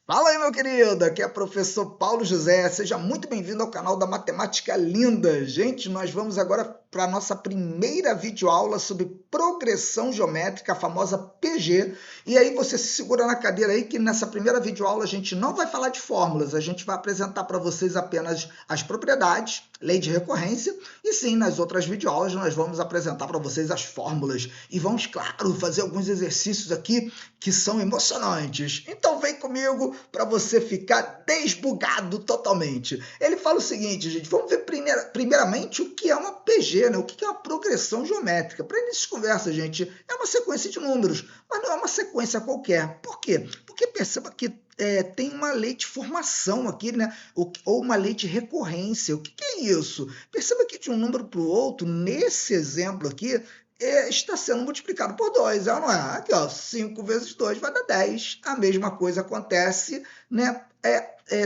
Fala aí, meu querido, aqui é o professor Paulo José, seja muito bem-vindo ao canal da Matemática Linda. Gente, nós vamos agora para a nossa primeira videoaula sobre progressão geométrica, a famosa PG. E aí você se segura na cadeira aí que nessa primeira videoaula a gente não vai falar de fórmulas, a gente vai apresentar para vocês apenas as propriedades, lei de recorrência, e sim, nas outras videoaulas nós vamos apresentar para vocês as fórmulas e vamos, claro, fazer alguns exercícios aqui que são emocionantes. Então vem comigo para você ficar desbugado totalmente. Ele fala o seguinte, gente, vamos ver primeiramente o que é uma PG, né? O que é uma progressão geométrica. Para início de conversa, gente, é uma sequência de números, mas não é uma sequência qualquer. Por quê? Porque perceba que tem uma lei de formação aqui, né? Ou uma lei de recorrência. O que é isso? Perceba que de um número para o outro, nesse exemplo aqui, está sendo multiplicado por 2, não é? Aqui, ó, 5 vezes 2 vai dar 10. A mesma coisa acontece, né?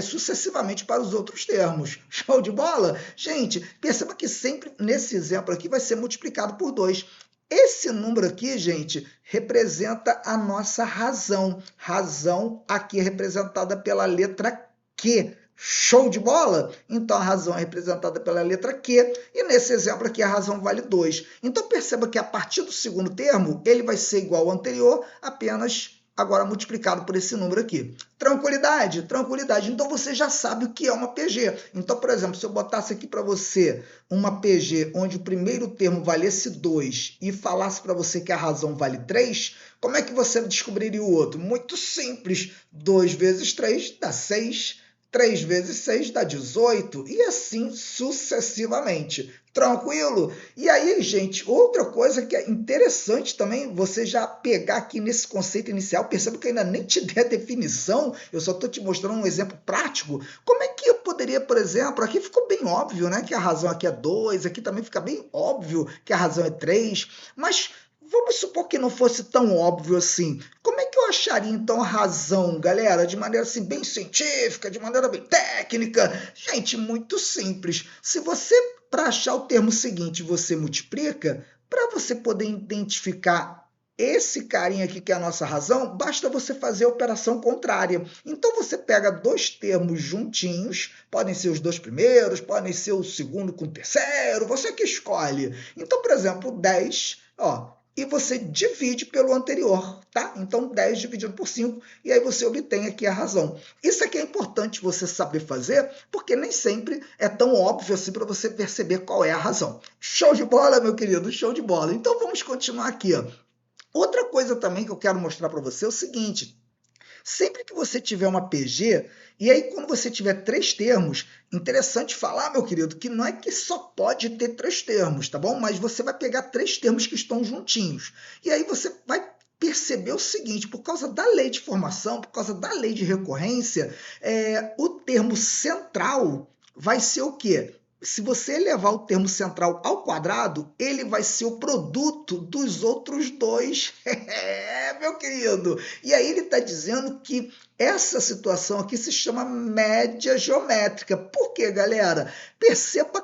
Sucessivamente para os outros termos. Show de bola? Gente, perceba que sempre nesse exemplo aqui vai ser multiplicado por 2. Esse número aqui, gente, representa a nossa razão. Razão aqui é representada pela letra Q. Show de bola? Então, a razão é representada pela letra Q, e nesse exemplo aqui a razão vale 2. Então, perceba que a partir do segundo termo, ele vai ser igual ao anterior, apenas agora multiplicado por esse número aqui. Tranquilidade? Tranquilidade. Então, você já sabe o que é uma PG. Então, por exemplo, se eu botasse aqui para você uma PG onde o primeiro termo valesse 2 e falasse para você que a razão vale 3, como é que você descobriria o outro? Muito simples. 2 vezes 3 dá 6. 3 vezes 6 dá 18, e assim sucessivamente. Tranquilo? E aí, gente, outra coisa que é interessante também, você já pegar aqui nesse conceito inicial, perceba que eu ainda nem te dei a definição, eu só estou te mostrando um exemplo prático. Como é que eu poderia, por exemplo, aqui ficou bem óbvio, né, que a razão aqui é 2, aqui também fica bem óbvio que a razão é 3, mas vamos supor que não fosse tão óbvio assim. Como é que eu acharia, então, a razão, galera? De maneira, assim, bem científica, de maneira bem técnica? Gente, muito simples. Se você, para achar o termo seguinte, você multiplica, para você poder identificar esse carinha aqui que é a nossa razão, basta você fazer a operação contrária. Então, você pega dois termos juntinhos, podem ser os dois primeiros, podem ser o segundo com o terceiro, você que escolhe. Então, por exemplo, 10, ó, e você divide pelo anterior, tá? Então, 10 dividido por 5, e aí você obtém aqui a razão. Isso aqui é importante você saber fazer, porque nem sempre é tão óbvio assim para você perceber qual é a razão. Show de bola, meu querido, show de bola. Então, vamos continuar aqui, ó. Outra coisa também que eu quero mostrar para você é o seguinte, sempre que você tiver uma PG, e aí quando você tiver 3 termos, interessante falar, meu querido, que não é que só pode ter 3 termos, tá bom? Mas você vai pegar 3 termos que estão juntinhos. E aí você vai perceber o seguinte, por causa da lei de formação, por causa da lei de recorrência, o termo central vai ser o quê? Se você elevar o termo central ao quadrado, ele vai ser o produto dos outros dois. Meu querido! E aí ele está dizendo que essa situação aqui se chama média geométrica. Por quê, galera? Perceba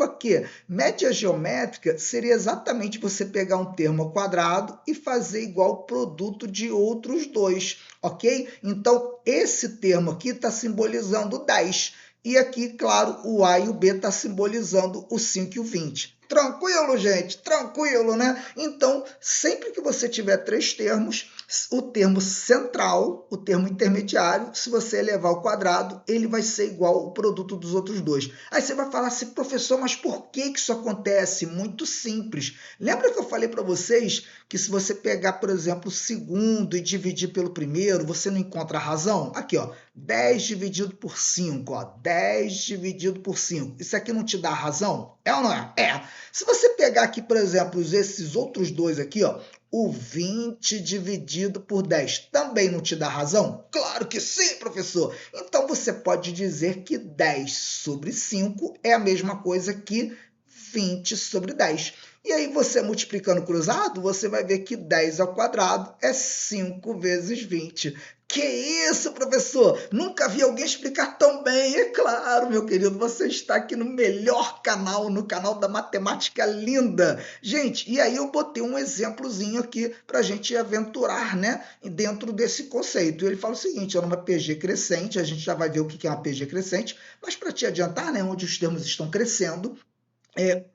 que média geométrica seria exatamente você pegar um termo ao quadrado e fazer igual ao produto de outros dois, ok? Então, esse termo aqui está simbolizando 10. E aqui, claro, o A e o B está simbolizando o 5 e o 20. Tranquilo, gente? Tranquilo, né? Então, sempre que você tiver 3 termos, o termo central, o termo intermediário, se você elevar ao quadrado, ele vai ser igual ao produto dos outros dois. Aí você vai falar assim, professor, mas por que isso acontece? Muito simples. Lembra que eu falei para vocês que se você pegar, por exemplo, o segundo e dividir pelo primeiro, você não encontra a razão? Aqui, ó, 10 dividido por 5, ó, 10 dividido por 5. Isso aqui não te dá a razão? É ou não é? É. Se você pegar aqui, por exemplo, esses outros dois aqui, ó, o 20 dividido por 10 também não te dá razão? Claro que sim, professor! Então, você pode dizer que 10 sobre 5 é a mesma coisa que 20 sobre 10. E aí, você multiplicando cruzado, você vai ver que 10 ao quadrado é 5 vezes 20. Que isso, professor? Nunca vi alguém explicar tão bem. É claro, meu querido, você está aqui no melhor canal, no canal da Matemática Linda. Gente, e aí eu botei um exemplozinho aqui para a gente aventurar, né, dentro desse conceito. Ele fala o seguinte, é uma PG crescente, a gente já vai ver o que é uma PG crescente, mas para te adiantar, né, onde os termos estão crescendo,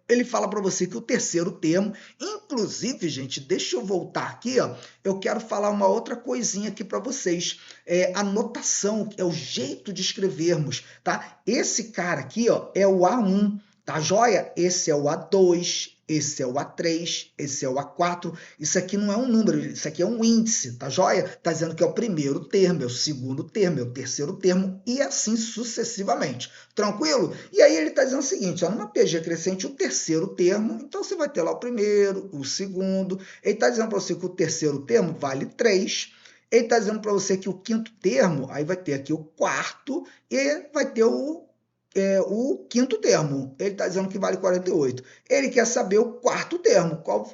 ele fala para você que o terceiro termo, inclusive, gente, deixa eu voltar aqui, ó, eu quero falar uma outra coisinha aqui para vocês. A notação, é o jeito de escrevermos, tá? Esse cara aqui, ó, é o A1, tá joia? Esse é o A2, esse é o A3, esse é o A4. Isso aqui não é um número, isso aqui é um índice, tá joia? Tá dizendo que é o primeiro termo, é o segundo termo, é o terceiro termo e assim sucessivamente. Tranquilo? E aí ele está dizendo o seguinte, ó, numa PG crescente, o terceiro termo, então você vai ter lá o primeiro, o segundo. Ele está dizendo para você que o terceiro termo vale 3. Ele está dizendo para você que o quinto termo, aí vai ter aqui o quarto e vai ter o quinto termo. Ele está dizendo que vale 48. Ele quer saber o quarto termo. Qual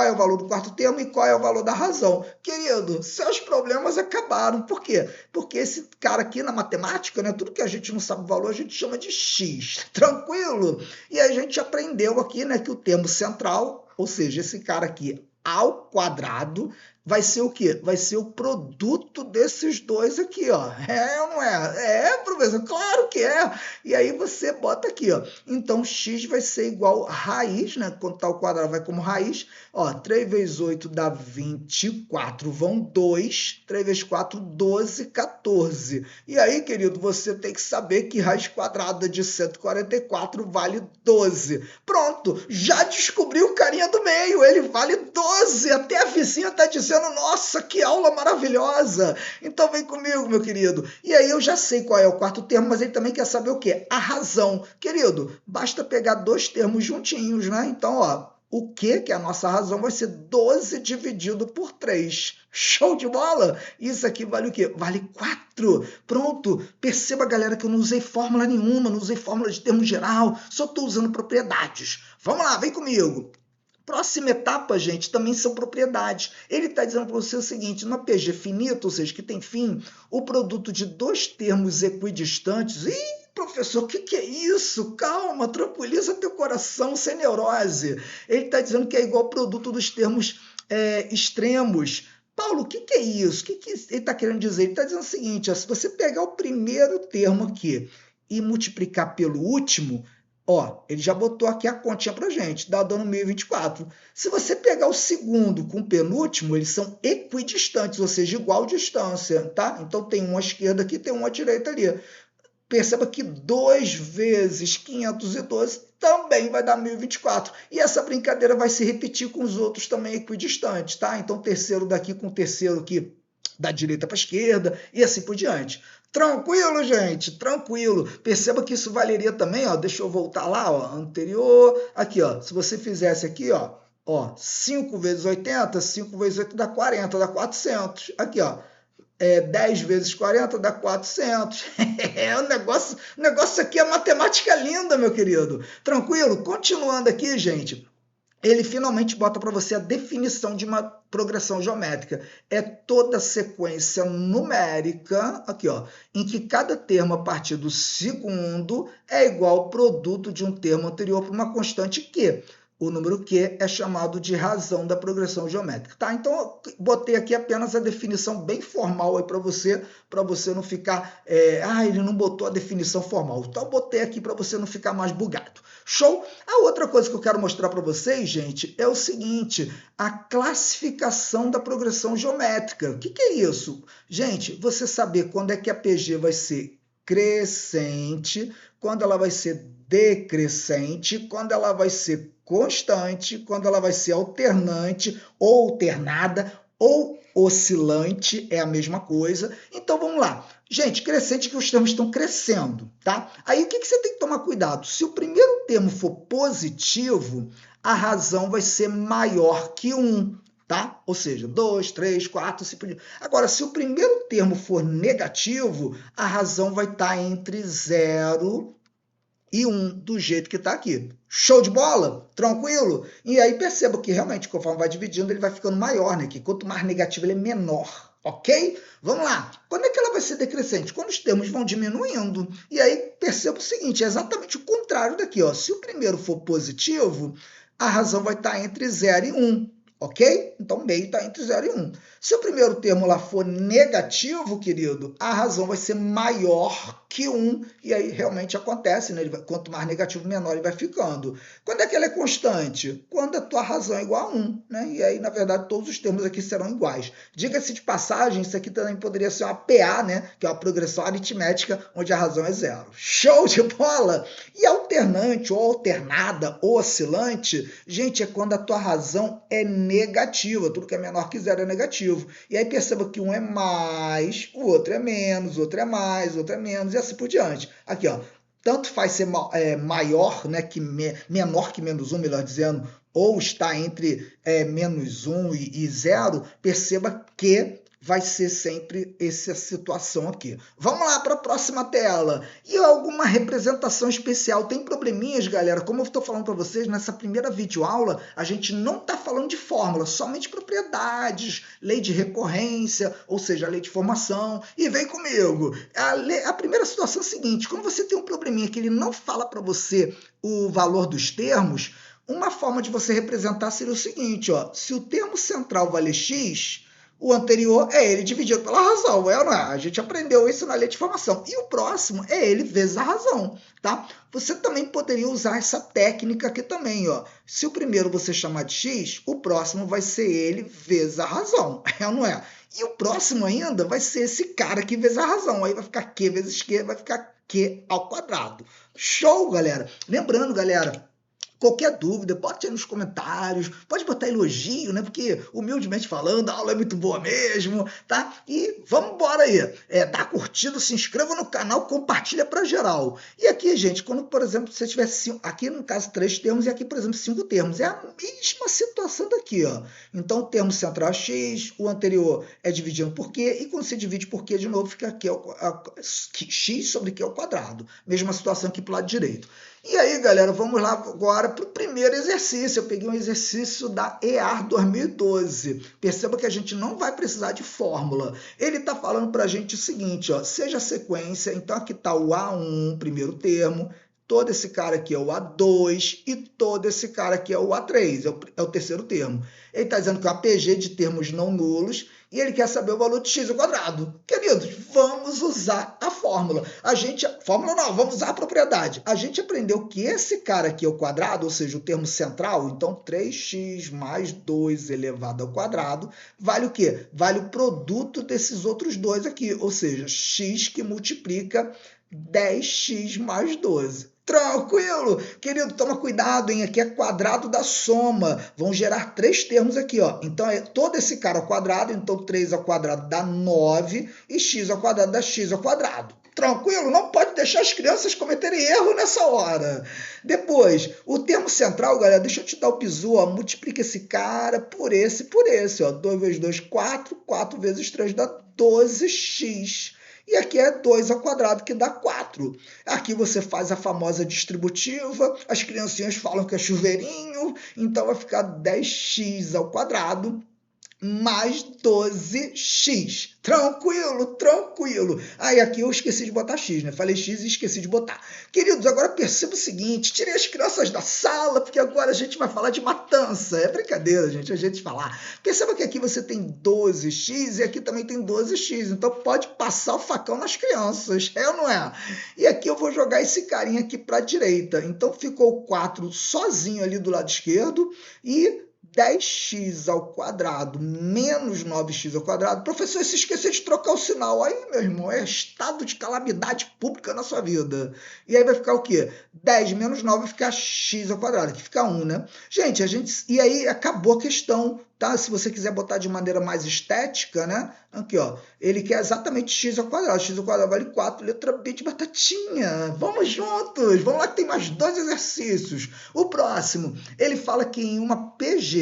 é o valor do quarto termo e qual é o valor da razão. Querido, seus problemas acabaram. Por quê? Porque esse cara aqui na matemática, né, tudo que a gente não sabe o valor, a gente chama de x. Tranquilo? E a gente aprendeu aqui, né, que o termo central, ou seja, esse cara aqui ao quadrado, vai ser o quê? Vai ser o produto desses dois aqui, ó. É ou não é? É, professor, claro que é. E aí você bota aqui, ó. Então, x vai ser igual a raiz, né? Quando tá ao quadrado vai como raiz. Ó, 3 vezes 8 dá 24, vão 2. 3 vezes 4, 12, 14. E aí, querido, você tem que saber que raiz quadrada de 144 vale 12. Pronto, já descobriu o carinha do meio, ele vale 12. Até a vizinha tá dizendo, nossa, que aula maravilhosa. Então vem comigo, meu querido. E aí eu já sei qual é o quarto termo, mas ele também quer saber o quê? A razão. Querido, basta pegar dois termos juntinhos, né? Então, ó, o que é a nossa razão vai ser 12 dividido por 3. Show de bola? Isso aqui vale o quê? Vale 4. Pronto. Perceba, galera, que eu não usei fórmula nenhuma, não usei fórmula de termo geral, só estou usando propriedades. Vamos lá, vem comigo. Próxima etapa, gente, também são propriedades. Ele está dizendo para você o seguinte, numa PG finita, ou seja, que tem fim, o produto de dois termos equidistantes... Ih, professor, o que é isso? Calma, tranquiliza teu coração, sem neurose. Ele está dizendo que é igual ao produto dos termos extremos. Paulo, o que é isso? O que ele está querendo dizer? Ele está dizendo o seguinte, ó, se você pegar o primeiro termo aqui e multiplicar pelo último, ó, ele já botou aqui a continha para gente, dá dando 1024. Se você pegar o segundo com o penúltimo, eles são equidistantes, ou seja, igual distância, tá? Então tem um à esquerda aqui, tem um à direita ali. Perceba que 2 vezes 512 também vai dar 1024. E essa brincadeira vai se repetir com os outros também equidistantes, tá? Então, terceiro daqui com o terceiro aqui da direita para a esquerda e assim por diante. Tranquilo, gente? Tranquilo. Perceba que isso valeria também, ó, deixa eu voltar lá, ó, anterior. Aqui, ó, se você fizesse aqui, ó, 5 vezes 80, 5 vezes 8 dá 40, dá 400. Aqui, ó. 10 vezes 40 dá 400. O negócio aqui é matemática linda, meu querido. Tranquilo? Continuando aqui, gente. Ele finalmente bota para você a definição de uma progressão geométrica. É toda sequência numérica, aqui, ó, em que cada termo a partir do segundo é igual ao produto de um termo anterior por uma constante Q. O número Q é chamado de razão da progressão geométrica, tá? Então, eu botei aqui apenas a definição bem formal aí para você não ficar... ele não botou a definição formal. Então, eu botei aqui para você não ficar mais bugado. Show? A outra coisa que eu quero mostrar para vocês, gente, é o seguinte, a classificação da progressão geométrica. O que é isso? Gente, você saber quando é que a PG vai ser crescente, quando ela vai ser decrescente, quando ela vai ser constante, quando ela vai ser alternante ou alternada ou oscilante, é a mesma coisa. Então, vamos lá. Gente, crescente que os termos estão crescendo, tá? Aí, o que você tem que tomar cuidado? Se o primeiro termo for positivo, a razão vai ser maior que 1, tá? Ou seja, 2, 3, 4, assim por diante. Agora, se o primeiro termo for negativo, a razão vai estar entre 0 e 1, do jeito que está aqui. Show de bola? Tranquilo? E aí perceba que realmente, conforme vai dividindo, ele vai ficando maior, né? Que quanto mais negativo, ele é menor. ok? Vamos lá. Quando é que ela vai ser decrescente? Quando os termos vão diminuindo. E aí perceba o seguinte, é exatamente o contrário daqui. Ó. Se o primeiro for positivo, a razão vai estar entre 0 e 1. Ok? Então, meio está entre 0 e 1. Se o primeiro termo lá for negativo, querido, a razão vai ser maior que 1, e aí realmente acontece, né? Quanto mais negativo, menor ele vai ficando. Quando é que ela é constante? Quando a tua razão é igual a 1, né? E aí, na verdade, todos os termos aqui serão iguais. Diga-se de passagem, isso aqui também poderia ser uma PA, né? Que é uma progressão aritmética, onde a razão é 0. Show de bola! E alternante, ou alternada, ou oscilante, gente, é quando a tua razão é negativa. Tudo que é menor que 0 é negativo. E aí perceba que um é mais, o outro é menos, o outro é mais, o outro é menos, e assim por diante. Aqui, ó. Tanto faz ser maior, né, menor que menos 1, melhor dizendo, ou está entre menos 1 e 0, perceba que vai ser sempre essa situação aqui. Vamos lá para a próxima tela. E alguma representação especial? Tem probleminhas, galera? Como eu estou falando para vocês, nessa primeira videoaula, a gente não está falando de fórmula, somente propriedades, lei de recorrência, ou seja, a lei de formação. E vem comigo. A primeira situação é a seguinte, quando você tem um probleminha que ele não fala para você o valor dos termos, uma forma de você representar seria o seguinte, ó, se o termo central vale x, o anterior é ele dividido pela razão, é ou não é? A gente aprendeu isso na lei de formação. E o próximo é ele vezes a razão, tá? Você também poderia usar essa técnica aqui também, ó. Se o primeiro você chamar de x, o próximo vai ser ele vezes a razão, é ou não é? E o próximo ainda vai ser esse cara aqui vezes a razão. Aí vai ficar q vezes q, vai ficar q ao quadrado. Show, galera? Lembrando, galera, qualquer dúvida, bote aí nos comentários, pode botar elogio, né? Porque, humildemente falando, a aula é muito boa mesmo, tá? E vamos embora aí. Dá curtida, se inscreva no canal, compartilha para geral. E aqui, gente, quando, por exemplo, você tiver aqui no caso 3 termos e aqui, por exemplo, 5 termos, é a mesma situação daqui, ó. Então, o termo central é x, o anterior é dividindo por q, e quando você divide por q de novo, fica aqui x sobre q ao quadrado. Mesma situação aqui para o lado direito. E aí, galera, vamos lá agora para o primeiro exercício. Eu peguei um exercício da EAR 2012. Perceba que a gente não vai precisar de fórmula. Ele está falando para a gente o seguinte, ó, seja a sequência, então aqui está o A1, primeiro termo, todo esse cara aqui é o A2 e todo esse cara aqui é o A3, é o terceiro termo. Ele está dizendo que é um APG de termos não nulos e ele quer saber o valor de x ao quadrado. Queridos, vamos usar a fórmula. Fórmula não, vamos usar a propriedade. A gente aprendeu que esse cara aqui ao quadrado, ou seja, o termo central, então 3x mais 2 elevado ao quadrado, vale o quê? Vale o produto desses outros dois aqui, ou seja, x que multiplica 10x mais 12. Tranquilo? Querido, toma cuidado, hein? Aqui é quadrado da soma. Vão gerar 3 termos aqui, ó. Então, é todo esse cara ao quadrado, então 3 ao quadrado dá 9 e x ao quadrado dá x ao quadrado. Tranquilo? Não pode deixar as crianças cometerem erro nessa hora. Depois, o termo central, galera, deixa eu te dar o bizu, ó. Multiplica esse cara por esse, ó. 2 vezes 2, 4. 4 vezes 3 dá 12x. E aqui é 2 ao quadrado, que dá 4. Aqui você faz a famosa distributiva, as criancinhas falam que é chuveirinho, então vai ficar 10x ao quadrado mais 12x. Tranquilo, tranquilo. Aí aqui eu esqueci de botar x, né? Falei x e esqueci de botar. Queridos, agora perceba o seguinte, tirei as crianças da sala, porque agora a gente vai falar de matança. É brincadeira, gente, a gente falar. Perceba que aqui você tem 12x e aqui também tem 12x, então pode passar o facão nas crianças, é ou não é? E aqui eu vou jogar esse carinha aqui para a direita. Então ficou 4 sozinho ali do lado esquerdo e 10x ao quadrado menos 9x ao quadrado. Professor, se esquecer de trocar o sinal. Aí, meu irmão, é estado de calamidade pública na sua vida. E aí vai ficar o quê? 10 menos 9 vai ficar x ao quadrado, que fica 1, né? Gente, e aí acabou a questão, tá? Se você quiser botar de maneira mais estética, né? Aqui, ó. Ele quer exatamente x ao quadrado. X ao quadrado vale 4, letra B de batatinha. Vamos juntos. Vamos lá que tem mais 2 exercícios. O próximo, ele fala que em uma PG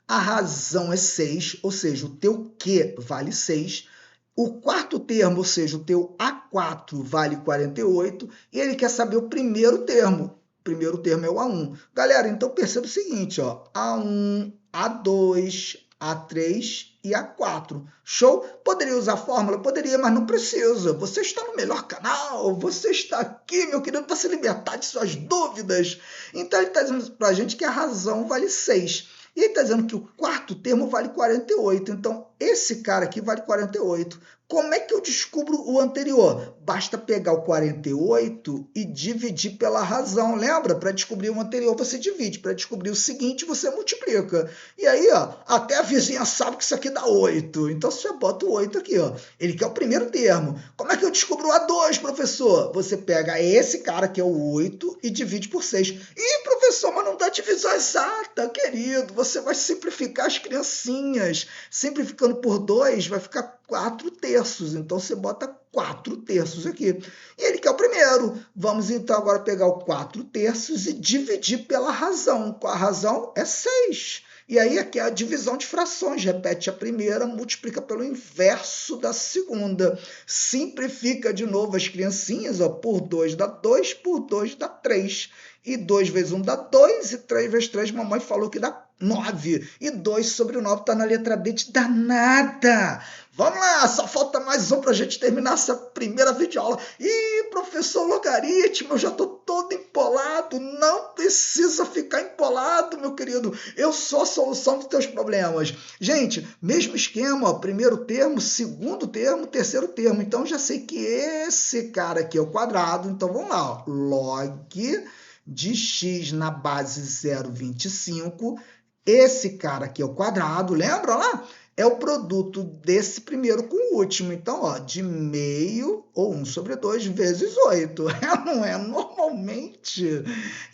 a razão é 6, ou seja, o teu Q vale 6. O quarto termo, ou seja, o teu A4 vale 48. E ele quer saber o primeiro termo. O primeiro termo é o A1. Galera, então perceba o seguinte, ó. A1, A2, A3 e A4. Show? Poderia usar a fórmula? Poderia, mas não precisa. Você está no melhor canal, você está aqui, meu querido, para se libertar de suas dúvidas. Então ele está dizendo para a gente que a razão vale 6. E ele está dizendo que o quarto termo vale 48. Então, esse cara aqui vale 48. Como é que eu descubro o anterior? Basta pegar o 48 e dividir pela razão. Lembra? Para descobrir o anterior, você divide. Para descobrir o seguinte, você multiplica. E aí, ó, até a vizinha sabe que isso aqui dá 8. Então, você bota o 8 aqui, ó. Ele quer o primeiro termo. Como é que eu descubro o A2, professor? Você pega esse cara, que é o 8, e divide por 6. Ih, professor, mas não dá divisão exata, querido. Você vai simplificar as criancinhas. Simplificando por 2, vai ficar 4 terços. Então, você bota 4 terços aqui. E ele quer o primeiro. Vamos, então, agora pegar o 4 terços e dividir pela razão. A razão é 6. E aí, aqui é a divisão de frações. Repete a primeira, multiplica pelo inverso da segunda. Simplifica de novo as criancinhas. Ó, por 2 dá 2, por 2 dá 3. E 2 vezes 1 dá 2, e 3 vezes 3, mamãe falou que dá 9. E 2 sobre 9 está na letra D de danada. Vamos lá, só falta mais um para a gente terminar essa primeira videoaula. Ih, professor, logaritmo, eu já estou todo empolado. Não precisa ficar empolado, meu querido. Eu sou a solução dos teus problemas. Gente, mesmo esquema, ó, primeiro termo, segundo termo, terceiro termo. Então, já sei que esse cara aqui é o quadrado. Então, vamos lá, ó. Log de x na base 0,25. Esse cara aqui é o quadrado, lembra lá? É o produto desse primeiro com o último. Então, ó, de meio, ou 1 sobre 2 vezes 8. Não é? Normalmente.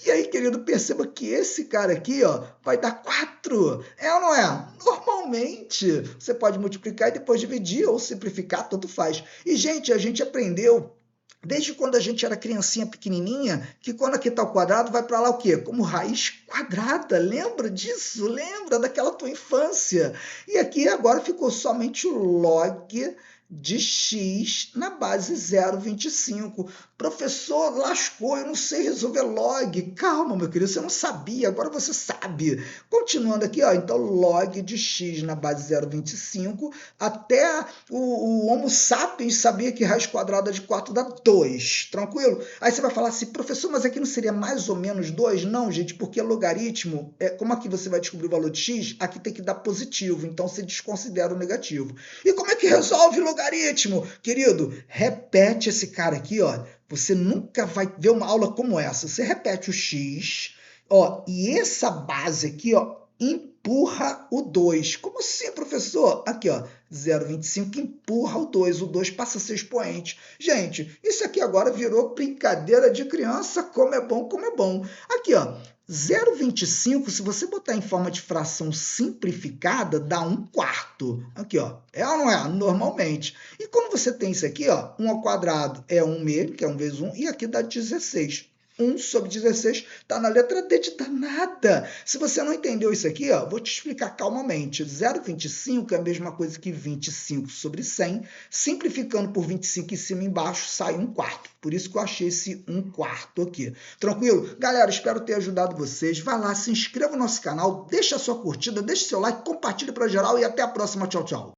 E aí, querido, perceba que esse cara aqui, ó, vai dar 4. É ou não é? Normalmente. Você pode multiplicar e depois dividir, ou simplificar, tanto faz. E, gente, a gente aprendeu desde quando a gente era criancinha pequenininha, que quando aqui está o quadrado, vai para lá o quê? Como raiz quadrada. Lembra disso? Lembra daquela tua infância? E aqui agora ficou somente o log de x na base 0,25. Professor, lascou, eu não sei resolver log. Calma, meu querido, você não sabia, agora você sabe. Continuando aqui, ó, então log de x na base 0,25, até o Homo sapiens sabia que raiz quadrada de 4 dá 2, tranquilo? Aí você vai falar assim, professor, mas aqui não seria mais ou menos 2? Não, gente, porque logaritmo, como aqui você vai descobrir o valor de x, aqui tem que dar positivo, então você desconsidera o negativo. E como é que resolve logaritmo? Querido, repete esse cara aqui, ó. Você nunca vai ver uma aula como essa. Você repete o x, ó, e essa base aqui, ó, empurra o 2. Como assim, professor? Aqui, ó, 0,25 empurra o 2. O 2 passa a ser expoente. Gente, isso aqui agora virou brincadeira de criança. Como é bom, como é bom. Aqui, ó, 0,25, se você botar em forma de fração simplificada, dá 1/4. Aqui, ó, é ou não é? Normalmente. E quando você tem isso aqui, ó, 1 ao quadrado é 1 mesmo, que é 1 vezes 1, e aqui dá 16. 1 sobre 16 está na letra D de danada. Se você não entendeu isso aqui, ó, vou te explicar calmamente. 0,25 é a mesma coisa que 25 sobre 100. Simplificando por 25 em cima e embaixo, sai 1/4. Por isso que eu achei esse 1/4 aqui. Tranquilo? Galera, espero ter ajudado vocês. Vai lá, se inscreva no nosso canal, deixa a sua curtida, deixa o seu like, compartilha para geral e até a próxima. Tchau, tchau.